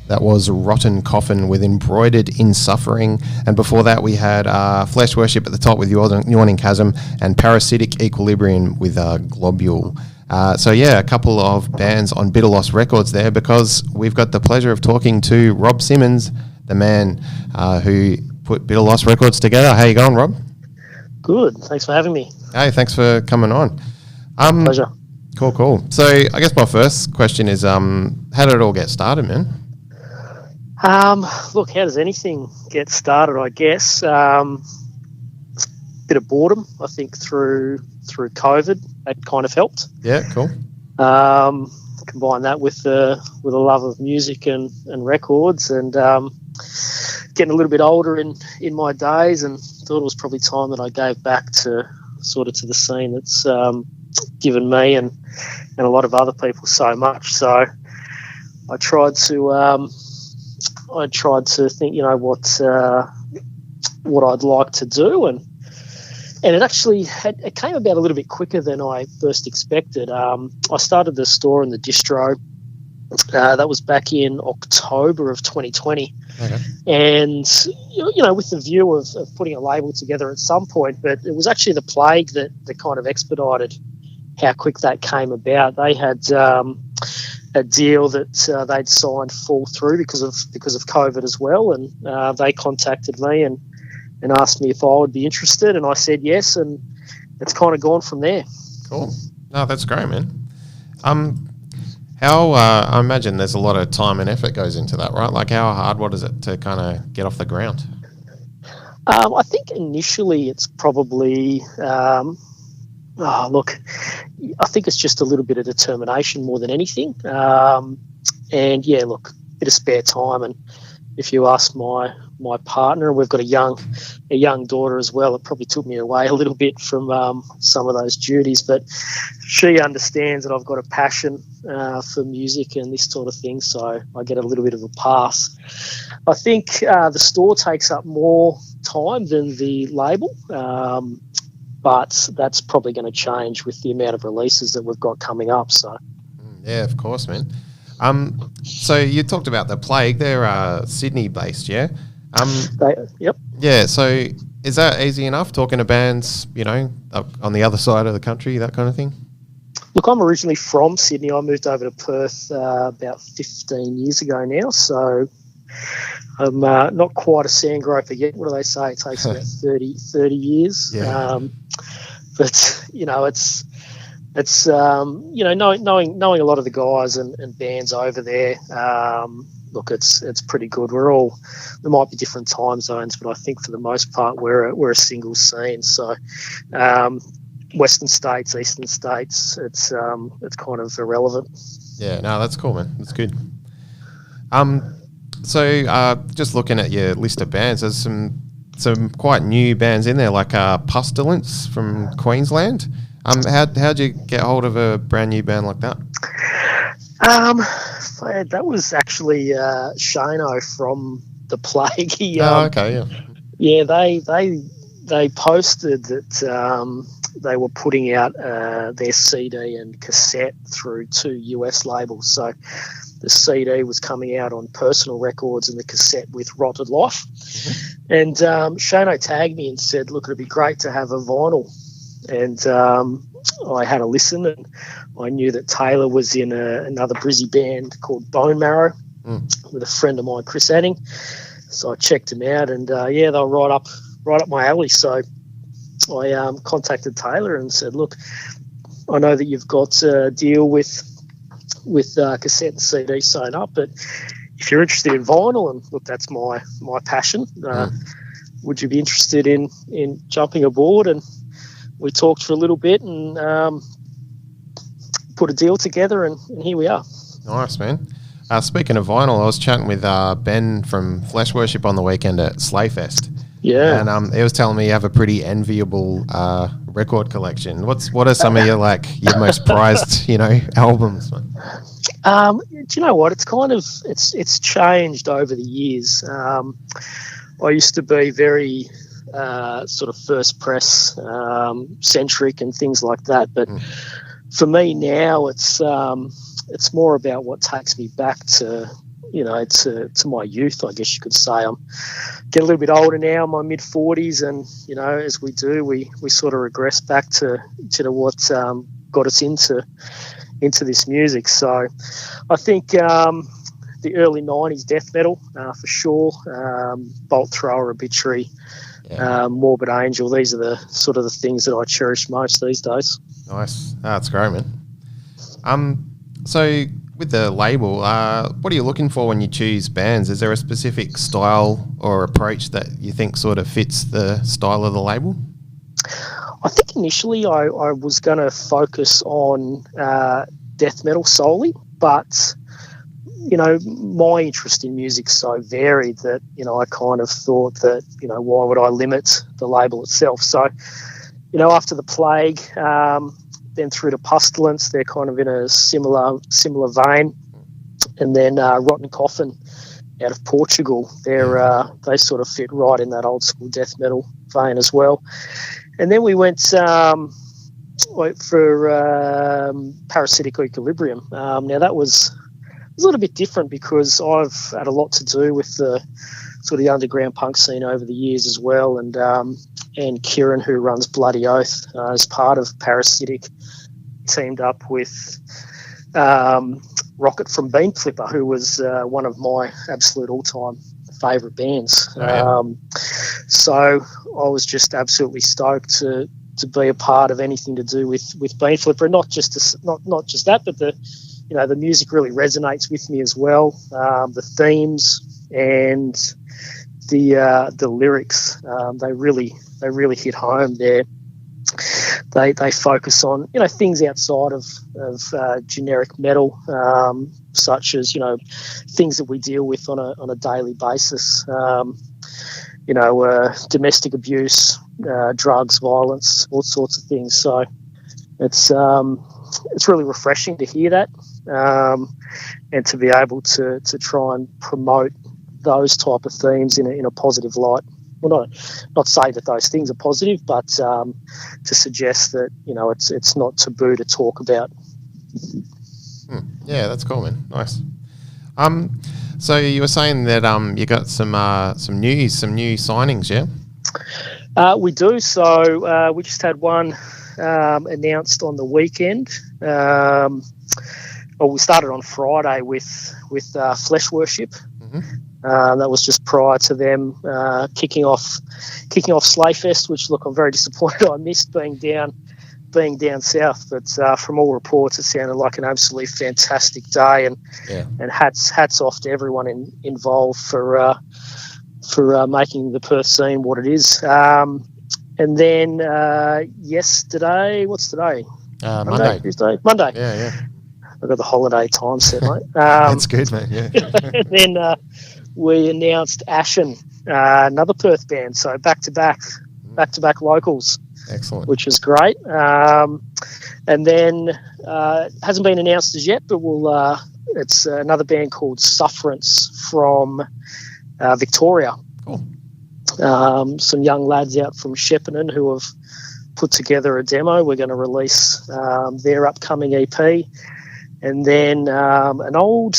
That was Rotten Coffin with Embroidered in Suffering. And before that, we had Flesh Worship at the top with Yawning Chasm and Parasitic Equilibrium with Globule. So, yeah, a couple of bands on Bitter Loss Records there, because we've got the pleasure of talking to Rob Simmons, the man who put Bitter Loss Records together. How you going, Rob? Good. Thanks for having me. Hey, thanks for coming on. Pleasure. Cool. So I guess my first question is, how did it all get started, man? Look, how does anything get started, I guess? Bit of boredom, I think, through COVID. That kind of helped. Yeah, cool. Combine that with a love of music and records, and getting a little bit older in my days, and thought it was probably time that I gave back to the scene that's given me and a lot of other people so much. So I tried to think, what I'd like to do, and it actually it came about a little bit quicker than I first expected. I started the store and the distro. That was back in October of 2020. Okay. And, with the view of putting a label together at some point, but it was actually the plague that kind of expedited how quick that came about. They had a deal that they'd signed fall through because of COVID as well, and they contacted me and asked me if I would be interested, and I said yes, and it's kind of gone from there. Cool. No, that's great, man. How I imagine there's a lot of time and effort goes into that, right? Like, how hard, what is it to kind of get off the ground? I think initially it's probably, I think it's just a little bit of determination more than anything. And yeah, look, a bit of spare time. And if you ask my partner, we've got a young daughter as well. It probably took me away a little bit from some of those duties, but she understands that I've got a passion for music and this sort of thing, so I get a little bit of a pass. I think the store takes up more time than the label, but that's probably going to change with the amount of releases that we've got coming up. So, yeah, of course, man. So you talked about the plague. They're Sydney-based, yeah? Yep. Yeah, so is that easy enough, talking to bands, up on the other side of the country, that kind of thing? Look, I'm originally from Sydney. I moved over to Perth about 15 years ago now, so I'm not quite a sandgroper yet. What do they say? It takes about 30 years. Yeah. But, it's knowing a lot of the guys and bands over there. Look, it's pretty good. There might be different time zones, but I think for the most part we're a single scene. So Western states, Eastern states, it's kind of irrelevant. Yeah, no, that's cool, man. That's good. So just looking at your list of bands, there's some quite new bands in there, like Pestilence from Queensland. How'd you get hold of a brand new band like that? That was actually Shano from the Plague. Okay, yeah. Yeah, they posted that they were putting out their CD and cassette through 2 US labels. So the CD was coming out on Personal Records and the cassette with Rotted Life. Mm-hmm. And Shano tagged me and said, look, it'd be great to have a vinyl. And I had a listen, and I knew that Taylor was in another Brizzy band called Bone Marrow with a friend of mine, Chris Anning. So I checked them out, and they were right up my alley. So I contacted Taylor and said, look, I know that you've got a deal with cassette and CD sewn up, but if you're interested in vinyl, and look, that's my passion, would you be interested in jumping aboard? And we talked for a little bit and put a deal together, and here we are. Nice, man. Speaking of vinyl, I was chatting with Ben from Flesh Worship on the weekend at Slayfest. Yeah. And he was telling me you have a pretty enviable record collection. What are some of your most prized, albums? Do you know what? It's kind of it's changed over the years. I used to be very sort of first press centric and things like that, but for me now it's more about what takes me back to to my youth, I guess you could say. I'm getting a little bit older now, in my mid-40s, and, as we do, we sort of regress back to what got us into this music. So I think the early 90s death metal, for sure, Bolt Thrower, Obituary, Morbid Angel, these are the sort of the things that I cherish most these days. Nice. That's great, man. So with the label, what are you looking for when you choose bands? Is there a specific style or approach that you think sort of fits the style of the label? I think initially I was going to focus on death metal solely, but my interest in music's so varied that I kind of thought that why would I limit the label itself? So after the Plague, then through to Pestilence, they're kind of in a similar vein, and then Rotten Coffin out of Portugal, they sort of fit right in that old school death metal vein as well. And then we went for Parasitic Equilibrium. Now that was a little bit different because I've had a lot to do with the sort of the underground punk scene over the years as well, and Kieran, who runs Bloody Oath, as part of Parasitic, teamed up with Rocket from Bean Flipper, who was one of my absolute all-time favourite bands. So I was just absolutely stoked to be a part of anything to do with Bean Flipper, and not just that, but the music really resonates with me as well. The themes and the lyrics, they really hit home there. They focus on things outside of generic metal, such as things that we deal with on a daily basis. Domestic abuse, drugs, violence, all sorts of things. So it's really refreshing to hear that, and to be able to try and promote those type of themes in a positive light. Well, not say that those things are positive, but to suggest that it's not taboo to talk about. Yeah, that's cool, man. Nice. So you were saying that you got some new signings, yeah? We do. So we just had one announced on the weekend. We started on Friday with Flesh Worship. Mm-hmm. That was just prior to them kicking off Slayfest, which, look, I'm very disappointed I missed being down south. But from all reports, it sounded like an absolutely fantastic day, and hats off to everyone involved for making the Perth scene what it is. And then yesterday, what's today? Monday. Tuesday? Monday. Yeah. I've got the holiday time set, mate. That's good, mate. Yeah. And then we announced Ashen, another Perth band. So back-to-back locals. Excellent. Which is great. And then hasn't been announced as yet, but it's another band called Sufferance from Victoria. Cool. Some young lads out from Shepparton who have put together a demo. We're going to release their upcoming EP. And then an old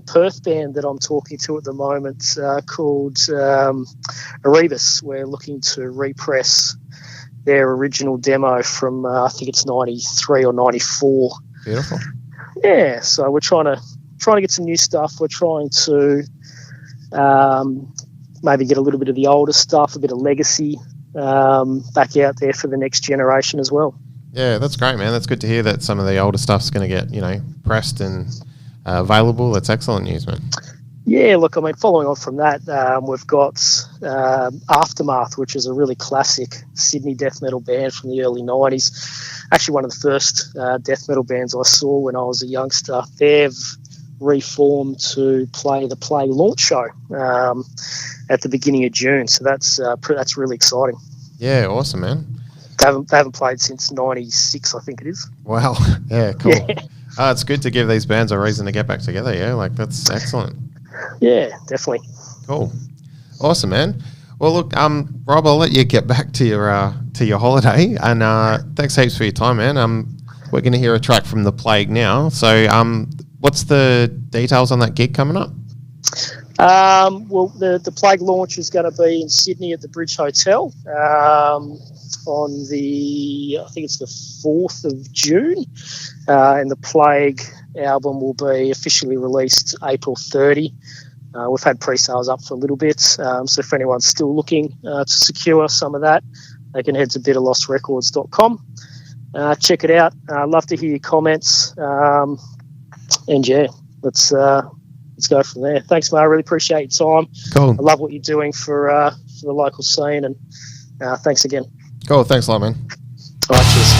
Perth band that I'm talking to at the moment called Erebus. We're looking to repress their original demo from I think it's 93 or 94. Beautiful. Yeah, so we're trying to get some new stuff. We're trying to maybe get a little bit of the older stuff, a bit of legacy back out there for the next generation as well. Yeah, that's great, man. That's good to hear that some of the older stuff's going to get, pressed and available. That's excellent news, man. Yeah, look, I mean, following on from that, we've got Aftermath, which is a really classic Sydney death metal band from the early 90s. Actually, one of the first death metal bands I saw when I was a youngster. They've reformed to play the Play launch show at the beginning of June. So that's really exciting. Yeah, awesome, man. They haven't played since 96, I think it is. Wow. Yeah, cool. Yeah. It's good to give these bands a reason to get back together, yeah? Like, that's excellent. Yeah, definitely. Cool. Awesome, man. Well, look, Rob, I'll let you get back to your holiday, and thanks heaps for your time, man. We're going to hear a track from The Plague now. So what's the details on that gig coming up? Well, the Plague launch is going to be in Sydney at the Bridge Hotel on I think it's the 4th of June, and the Plague album will be officially released April 30. We've had pre-sales up for a little bit, so if anyone's still looking to secure some of that, they can head to bitterlossrecords.com. Check it out. I'd love to hear your comments, and yeah, let's go from there. Thanks, mate. I really appreciate your time. Cool. I love what you're doing for the local scene, and thanks again. Cool. Thanks a lot, man. All right, cheers.